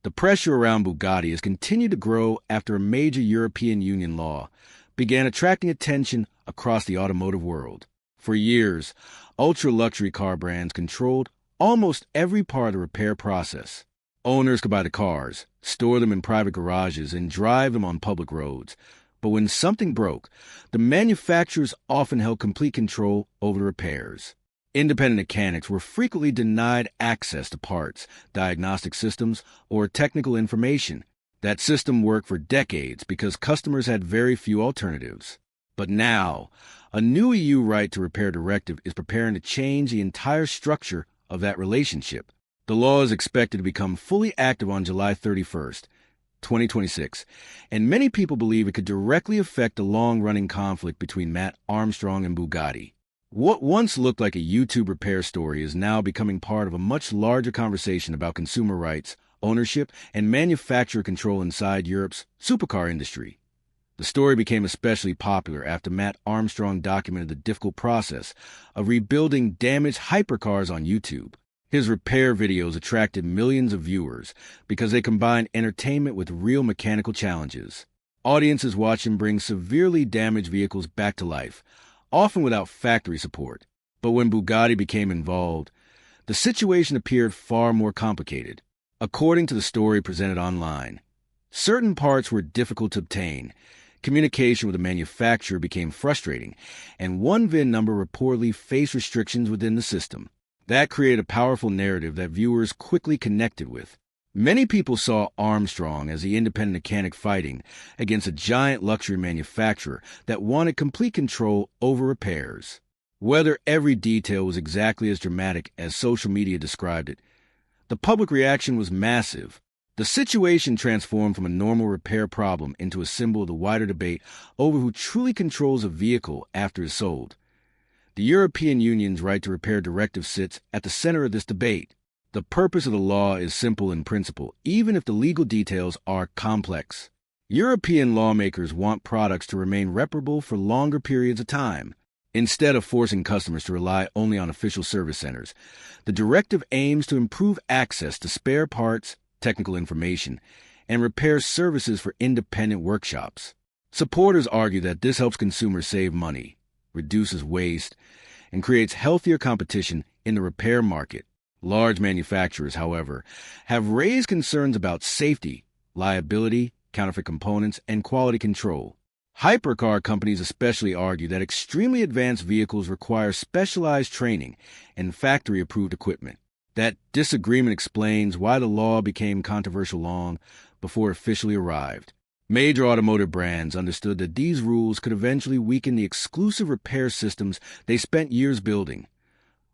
The pressure around Bugatti has continued to grow after a major European Union law began attracting attention across the automotive world. For years, ultra-luxury car brands controlled almost every part of the repair process. Owners could buy the cars, store them in private garages, and drive them on public roads. But when something broke, the manufacturers often held complete control over the repairs. Independent mechanics were frequently denied access to parts, diagnostic systems, or technical information. That system worked for decades because customers had very few alternatives. But now, a new EU right to repair directive is preparing to change the entire structure of that relationship. The law is expected to become fully active on July 31st, 2026, and many people believe it could directly affect the long-running conflict between Matt Armstrong and Bugatti. What once looked like a YouTube repair story is now becoming part of a much larger conversation about consumer rights, ownership, and manufacturer control inside Europe's supercar industry. The story became especially popular after Matt Armstrong documented the difficult process of rebuilding damaged hypercars on YouTube. His repair videos attracted millions of viewers because they combined entertainment with real mechanical challenges. Audiences watched him bring severely damaged vehicles back to life, often without factory support. But when Bugatti became involved, the situation appeared far more complicated. According to the story presented online, certain parts were difficult to obtain, communication with the manufacturer became frustrating, and one VIN number reportedly faced restrictions within the system. That created a powerful narrative that viewers quickly connected with. Many people saw Armstrong as the independent mechanic fighting against a giant luxury manufacturer that wanted complete control over repairs. Whether every detail was exactly as dramatic as social media described it, the public reaction was massive. The situation transformed from a normal repair problem into a symbol of the wider debate over who truly controls a vehicle after it's sold. The European Union's right to repair directive sits at the center of this debate. The purpose of the law is simple in principle, even if the legal details are complex. European lawmakers want products to remain reparable for longer periods of time. Instead of forcing customers to rely only on official service centers, the directive aims to improve access to spare parts, technical information, and repair services for independent workshops. Supporters argue that this helps consumers save money, reduces waste, and creates healthier competition in the repair market. Large manufacturers, however, have raised concerns about safety, liability, counterfeit components, and quality control. Hypercar companies especially argue that extremely advanced vehicles require specialized training and factory-approved equipment. That disagreement explains why the law became controversial long before it officially arrived. Major automotive brands understood that these rules could eventually weaken the exclusive repair systems they spent years building.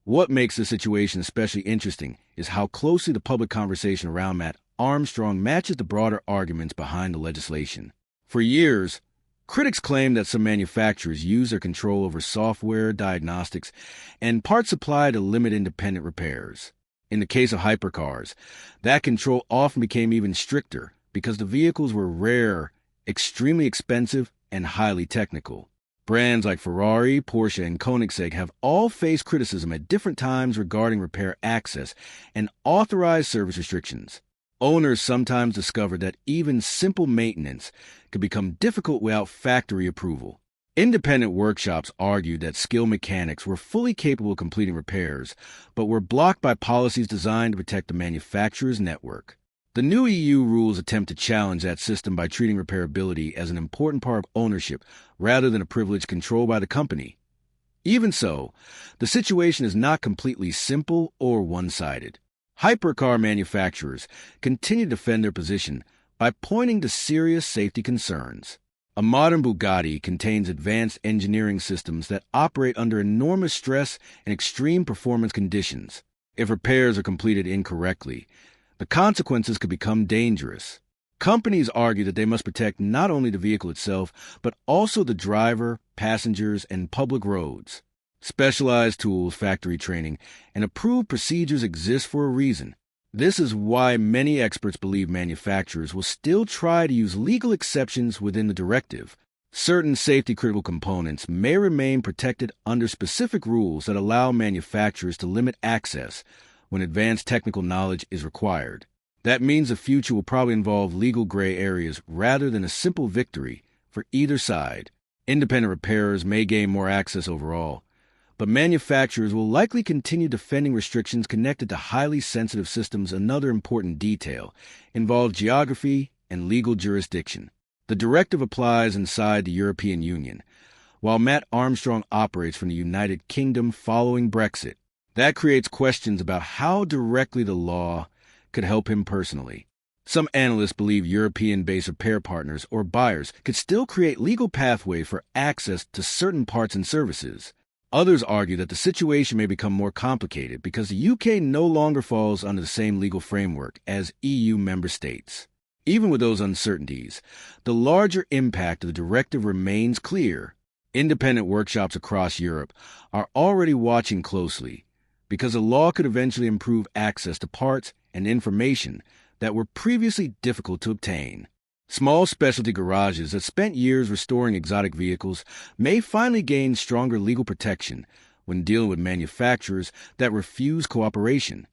What makes the situation especially interesting is how closely the public conversation around Matt Armstrong matches the broader arguments behind the legislation. For years, critics claimed that some manufacturers use their control over software, diagnostics, and part supply to limit independent repairs. In the case of hypercars, that control often became even stricter because the vehicles were rare, extremely expensive, and highly technical. Brands like Ferrari, Porsche, and Koenigsegg have all faced criticism at different times regarding repair access and authorized service restrictions. Owners sometimes discovered that even simple maintenance could become difficult without factory approval. Independent workshops argued that skilled mechanics were fully capable of completing repairs, but were blocked by policies designed to protect the manufacturer's network. The new EU rules attempt to challenge that system by treating repairability as an important part of ownership rather than a privilege controlled by the company. Even so, the situation is not completely simple or one-sided. Hypercar manufacturers continue to defend their position by pointing to serious safety concerns. A modern Bugatti contains advanced engineering systems that operate under enormous stress and extreme performance conditions. If repairs are completed incorrectly, the consequences could become dangerous. Companies argue that they must protect not only the vehicle itself, but also the driver, passengers, and public roads. Specialized tools, factory training, and approved procedures exist for a reason. This is why many experts believe manufacturers will still try to use legal exceptions within the directive. Certain safety-critical components may remain protected under specific rules that allow manufacturers to limit access when advanced technical knowledge is required. That means the future will probably involve legal gray areas rather than a simple victory for either side. Independent repairers may gain more access overall, but manufacturers will likely continue defending restrictions connected to highly sensitive systems. Another important detail involves geography and legal jurisdiction. The directive applies inside the European Union, while Matt Armstrong operates from the United Kingdom following Brexit. That creates questions about how directly the law could help him personally. Some analysts believe European-based repair partners or buyers could still create legal pathways for access to certain parts and services. Others argue that the situation may become more complicated because the UK no longer falls under the same legal framework as EU member states. Even with those uncertainties, the larger impact of the directive remains clear. Independent workshops across Europe are already watching closely because the law could eventually improve access to parts and information that were previously difficult to obtain. Small specialty garages that spent years restoring exotic vehicles may finally gain stronger legal protection when dealing with manufacturers that refuse cooperation.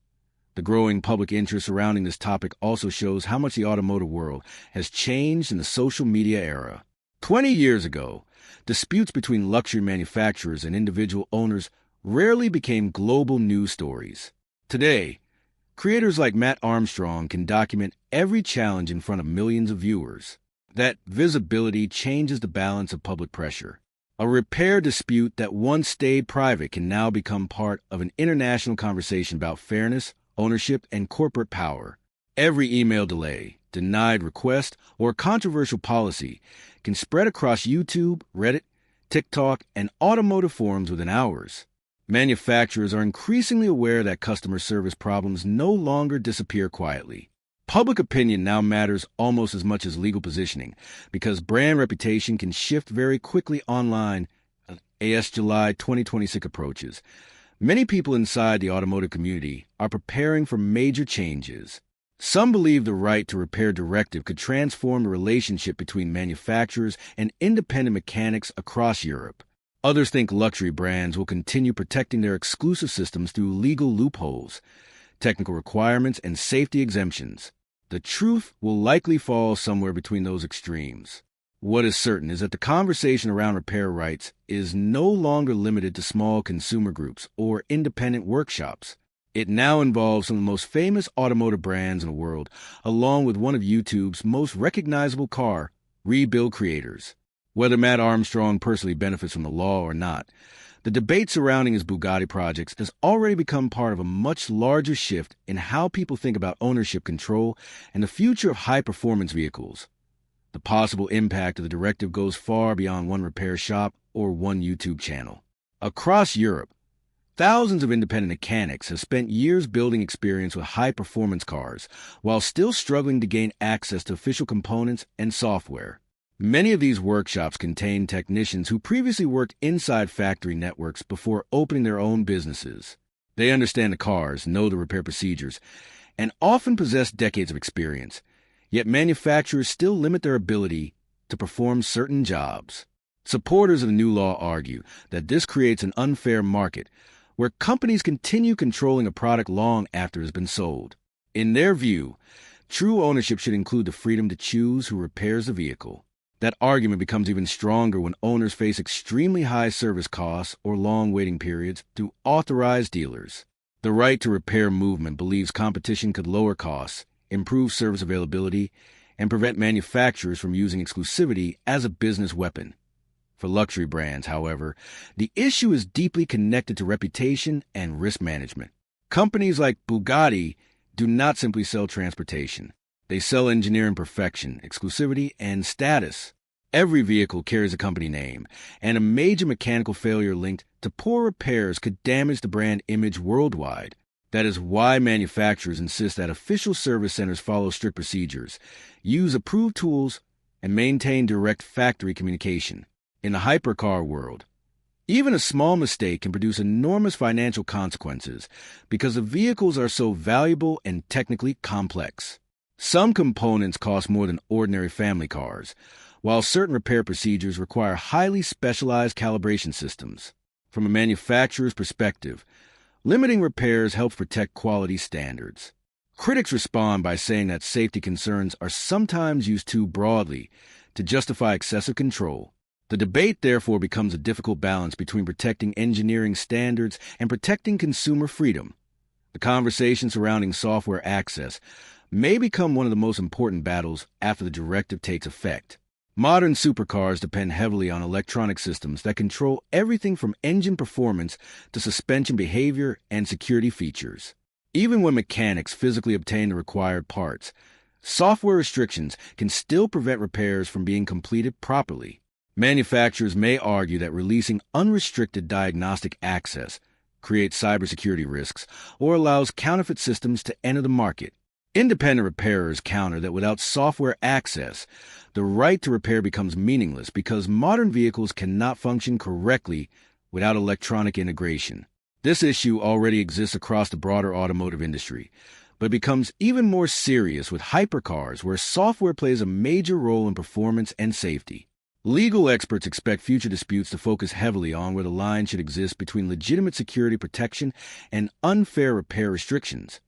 The growing public interest surrounding this topic also shows how much the automotive world has changed in the social media era. 20 years ago, disputes between luxury manufacturers and individual owners rarely became global news stories. Today, creators like Matt Armstrong can document every challenge in front of millions of viewers. That visibility changes the balance of public pressure. A repair dispute that once stayed private can now become part of an international conversation about fairness, ownership, and corporate power. Every email delay, denied request, or controversial policy can spread across YouTube, Reddit, TikTok, and automotive forums within hours. Manufacturers are increasingly aware that customer service problems no longer disappear quietly. Public opinion now matters almost as much as legal positioning because brand reputation can shift very quickly online as July 2026 approaches. Many people inside the automotive community are preparing for major changes. Some believe the right to repair directive could transform the relationship between manufacturers and independent mechanics across Europe. Others think luxury brands will continue protecting their exclusive systems through legal loopholes, technical requirements, and safety exemptions. The truth will likely fall somewhere between those extremes. What is certain is that the conversation around repair rights is no longer limited to small consumer groups or independent workshops. It now involves some of the most famous automotive brands in the world, along with one of YouTube's most recognizable car rebuild creators. Whether Matt Armstrong personally benefits from the law or not, the debate surrounding his Bugatti projects has already become part of a much larger shift in how people think about ownership control and the future of high-performance vehicles. The possible impact of the directive goes far beyond one repair shop or one YouTube channel. Across Europe, thousands of independent mechanics have spent years building experience with high-performance cars while still struggling to gain access to official components and software. Many of these workshops contain technicians who previously worked inside factory networks before opening their own businesses. They understand the cars, know the repair procedures, and often possess decades of experience. Yet manufacturers still limit their ability to perform certain jobs. Supporters of the new law argue that this creates an unfair market where companies continue controlling a product long after it has been sold. In their view, true ownership should include the freedom to choose who repairs the vehicle. That argument becomes even stronger when owners face extremely high service costs or long waiting periods through authorized dealers. The right to repair movement believes competition could lower costs, improve service availability, and prevent manufacturers from using exclusivity as a business weapon. For luxury brands, however, the issue is deeply connected to reputation and risk management. Companies like Bugatti do not simply sell transportation. They sell engineering perfection, exclusivity, and status. Every vehicle carries a company name, and a major mechanical failure linked to poor repairs could damage the brand image worldwide. That is why manufacturers insist that official service centers follow strict procedures, use approved tools, and maintain direct factory communication. In the hypercar world, even a small mistake can produce enormous financial consequences because the vehicles are so valuable and technically complex. Some components cost more than ordinary family cars, while certain repair procedures require highly specialized calibration systems. From a manufacturer's perspective, limiting repairs helps protect quality standards. Critics respond by saying that safety concerns are sometimes used too broadly to justify excessive control. The debate therefore becomes a difficult balance between protecting engineering standards and protecting consumer freedom. The conversation surrounding software access may become one of the most important battles after the directive takes effect. Modern supercars depend heavily on electronic systems that control everything from engine performance to suspension behavior and security features. Even when mechanics physically obtain the required parts, software restrictions can still prevent repairs from being completed properly. Manufacturers may argue that releasing unrestricted diagnostic access creates cybersecurity risks or allows counterfeit systems to enter the market. Independent repairers counter that without software access, the right to repair becomes meaningless because modern vehicles cannot function correctly without electronic integration. This issue already exists across the broader automotive industry, but becomes even more serious with hypercars, where software plays a major role in performance and safety. Legal experts expect future disputes to focus heavily on where the line should exist between legitimate security protection and unfair repair restrictions.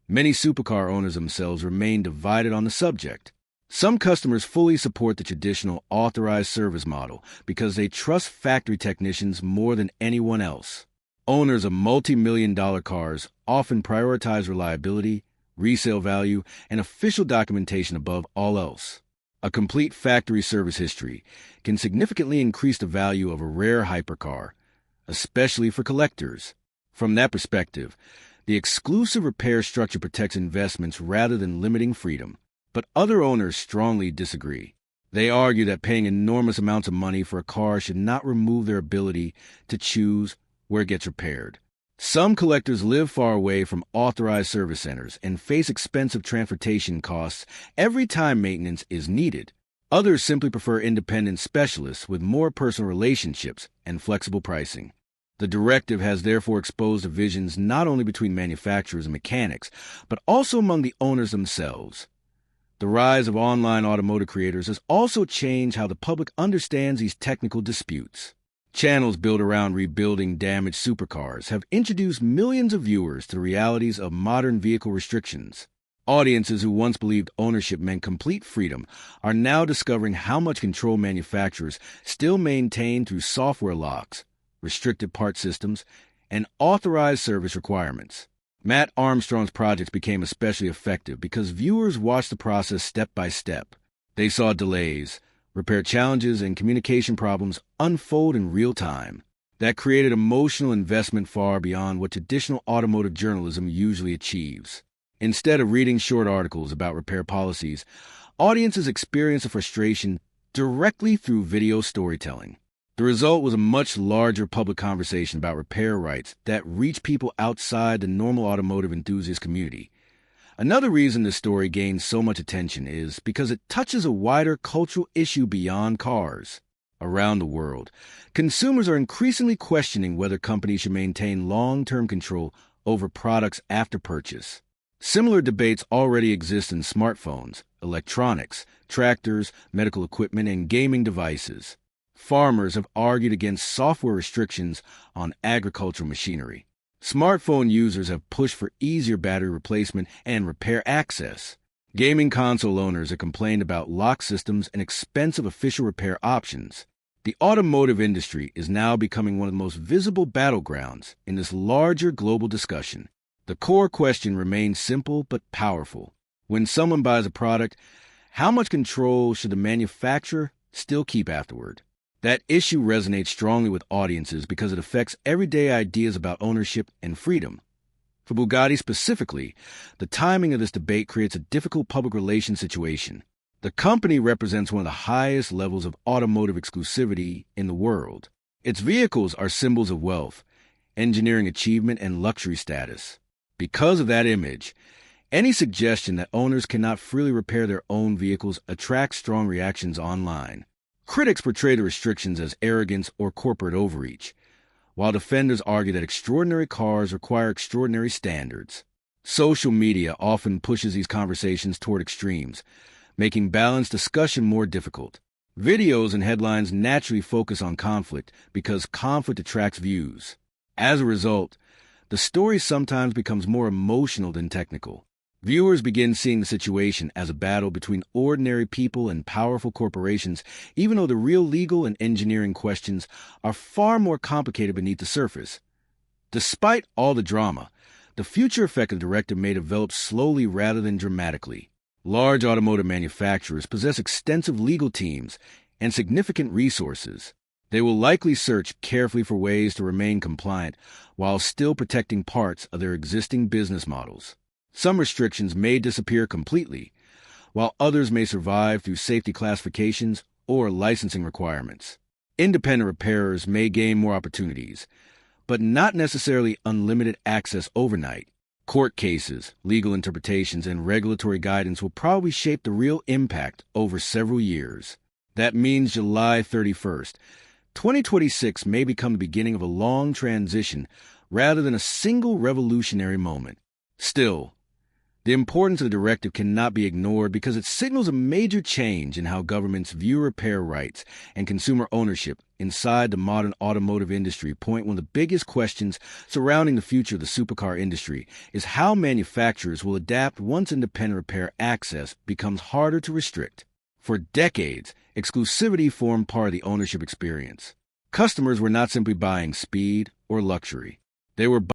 Many supercar owners themselves remain divided on the subject. Some customers fully support the traditional authorized service model because they trust factory technicians more than anyone else. Owners of multi-million-dollar cars often prioritize reliability, resale value, and official documentation above all else. A complete factory service history can significantly increase the value of a rare hypercar, especially for collectors. From that perspective, the exclusive repair structure protects investments rather than limiting freedom. But other owners strongly disagree. They argue that paying enormous amounts of money for a car should not remove their ability to choose where it gets repaired. Some collectors live far away from authorized service centers and face expensive transportation costs every time maintenance is needed. Others simply prefer independent specialists with more personal relationships and flexible pricing. The directive has therefore exposed divisions not only between manufacturers and mechanics, but also among the owners themselves. The rise of online automotive creators has also changed how the public understands these technical disputes. Channels built around rebuilding damaged supercars have introduced millions of viewers to the realities of modern vehicle restrictions. Audiences who once believed ownership meant complete freedom are now discovering how much control manufacturers still maintain through software locks, restricted part systems, and authorized service requirements. Matt Armstrong's projects became especially effective because viewers watched the process step by step. They saw delays, repair challenges, and communication problems unfold in real time. That created emotional investment far beyond what traditional automotive journalism usually achieves. Instead of reading short articles about repair policies, audiences experienced the frustration directly through video storytelling. The result was a much larger public conversation about repair rights that reached people outside the normal automotive enthusiast community. Another reason this story gains so much attention is because it touches a wider cultural issue beyond cars. Around the world, consumers are increasingly questioning whether companies should maintain long-term control over products after purchase. Similar debates already exist in smartphones, electronics, tractors, medical equipment, and gaming devices. Farmers have argued against software restrictions on agricultural machinery. Smartphone users have pushed for easier battery replacement and repair access. Gaming console owners have complained about lock systems and expensive official repair options. The automotive industry is now becoming one of the most visible battlegrounds in this larger global discussion. The core question remains simple but powerful. When someone buys a product, how much control should the manufacturer still keep afterward? That issue resonates strongly with audiences because it affects everyday ideas about ownership and freedom. For Bugatti specifically, the timing of this debate creates a difficult public relations situation. The company represents one of the highest levels of automotive exclusivity in the world. Its vehicles are symbols of wealth, engineering achievement, and luxury status. Because of that image, any suggestion that owners cannot freely repair their own vehicles attracts strong reactions online. Critics portray the restrictions as arrogance or corporate overreach, while defenders argue that extraordinary cars require extraordinary standards. Social media often pushes these conversations toward extremes, making balanced discussion more difficult. Videos and headlines naturally focus on conflict because conflict attracts views. As a result, the story sometimes becomes more emotional than technical. Viewers begin seeing the situation as a battle between ordinary people and powerful corporations, even though the real legal and engineering questions are far more complicated beneath the surface. Despite all the drama, the future effect of the directive may develop slowly rather than dramatically. Large automotive manufacturers possess extensive legal teams and significant resources. They will likely search carefully for ways to remain compliant while still protecting parts of their existing business models. Some restrictions may disappear completely, while others may survive through safety classifications or licensing requirements. Independent repairers may gain more opportunities, but not necessarily unlimited access overnight. Court cases, legal interpretations, and regulatory guidance will probably shape the real impact over several years. That means July 31st. 2026 may become the beginning of a long transition rather than a single revolutionary moment. Still, the importance of the directive cannot be ignored because it signals a major change in how governments view repair rights and consumer ownership inside the modern automotive industry. One of the biggest questions surrounding the future of the supercar industry is how manufacturers will adapt once independent repair access becomes harder to restrict. For decades, exclusivity formed part of the ownership experience. Customers were not simply buying speed or luxury. They were